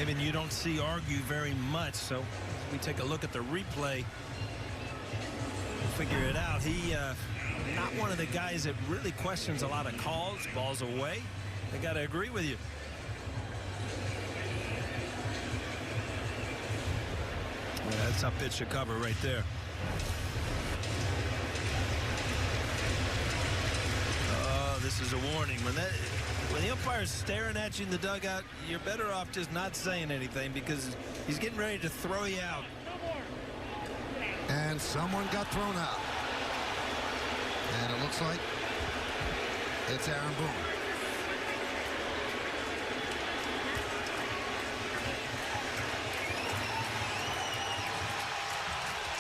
Maybe you don't see argue very much, so we take a look at the replay. Figure it out. He not one of the guys that really questions a lot of calls. Balls away. I got to agree with you. Yeah, that's how pitch should cover right there. Oh, this is a warning. When the umpire's staring at you in the dugout, you're better off just not saying anything because he's getting ready to throw you out. And someone got thrown out. And it looks like it's Aaron Boone.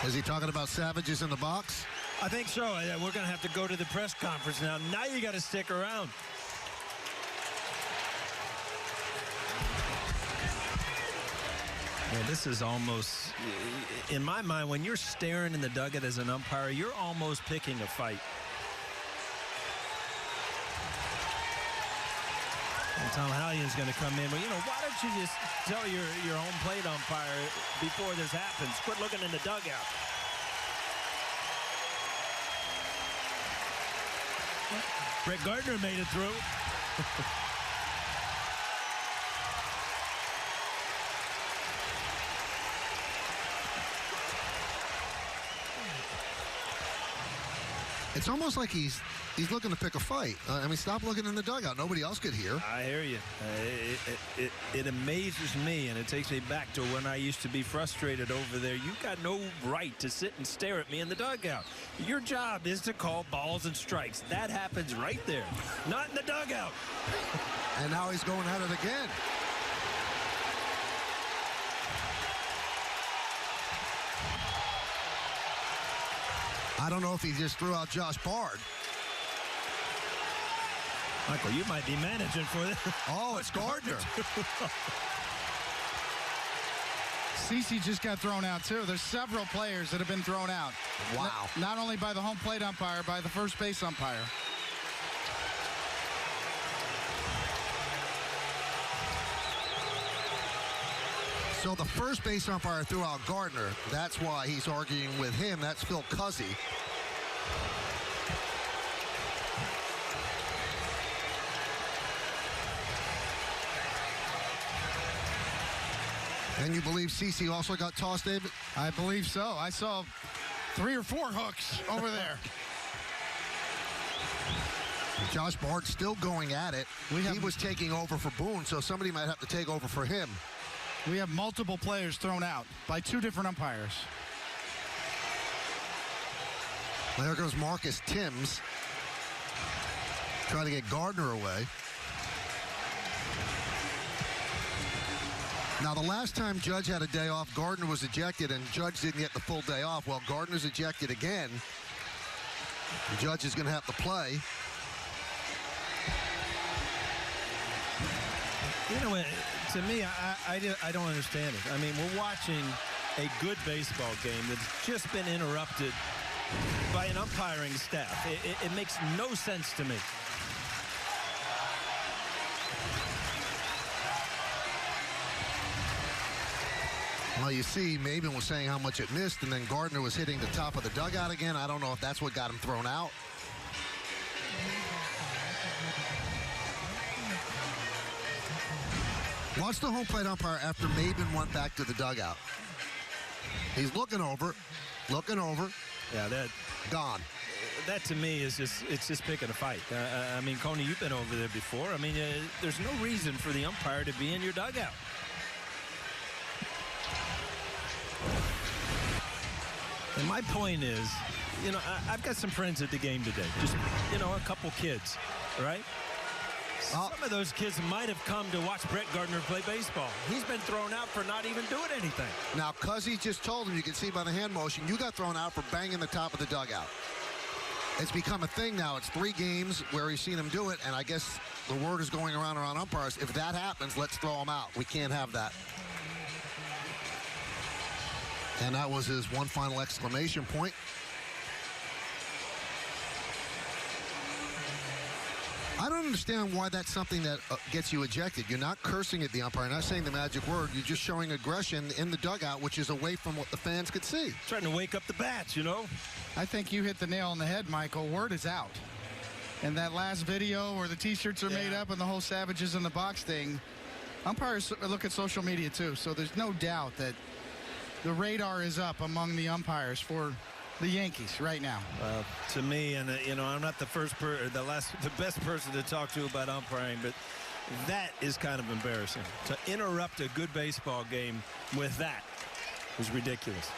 Is he talking about savages in the box? I think so. We're going to have to go to the press conference now. Now you got to stick around. Yeah, this is almost, in my mind, when you're staring in the dugout as an umpire, you're almost picking a fight. And Tom Hallion's going to come in. But, you know, why don't you just tell your home plate umpire before this happens? Quit looking in the dugout. Brett Gardner made it through. It's almost like he's looking to pick a fight. I mean, stop looking in the dugout. Nobody else could hear. I hear you. It amazes me, and it takes me back to when I used to be frustrated over there. You got no right to sit and stare at me in the dugout. Your job is to call balls and strikes. That happens right there, not in the dugout. And now he's going at it again. I don't know if he just threw out Josh Bard. Michael, you might be managing for this. Oh, it's Gardner. CeCe just got thrown out, too. There's several players that have been thrown out. Wow. Not only by the home plate umpire, by the first base umpire. So the first base umpire threw out Gardner. That's why he's arguing with him. That's Phil Cuzzy. And you believe CeCe also got tossed, David? I believe so. I saw 3 or 4 hooks over there. Josh Bard still going at it. He was taking over for Boone, so somebody might have to take over for him. We have multiple players thrown out by 2 different umpires. There goes Marcus Timms trying to get Gardner away. Now, the last time Judge had a day off, Gardner was ejected, and Judge didn't get the full day off. Well, Gardner's ejected again. The Judge is going to have to play. You know what? To me, I don't understand it. I mean, we're watching a good baseball game that's just been interrupted by an umpiring staff. It makes no sense to me. Well, you see, Maben was saying how much it missed, and then Gardner was hitting the top of the dugout again. I don't know if that's what got him thrown out. Watch the home plate umpire after Maben went back to the dugout. He's looking over. Yeah, that gone. That to me is it's just picking a fight. I mean, Coney, you've been over there before. I mean, there's no reason for the umpire to be in your dugout. And my point is, you know, I've got some friends at the game today. Just, you know, a couple kids, right? Some of those kids might have come to watch Brett Gardner play baseball. He's been thrown out for not even doing anything. Now, Cuzzy just told him, you can see by the hand motion, you got thrown out for banging the top of the dugout. It's become a thing now. It's 3 games where he's seen him do it, and I guess the word is going around umpires. If that happens, let's throw him out. We can't have that. And that was his one final exclamation point. I don't understand why that's something that gets you ejected. You're not cursing at the umpire, not saying the magic word. You're just showing aggression in the dugout, which is away from what the fans could see. Trying to wake up the bats, you know. I think you hit the nail on the head, Michael. Word is out. And that last video where the T-shirts are made up and the whole Savages in the box thing, umpires look at social media too, so there's no doubt that the radar is up among the umpires for the Yankees right now. To me, and you know, I'm not the best person to talk to about umpiring, but that is kind of embarrassing. To interrupt a good baseball game with that is ridiculous.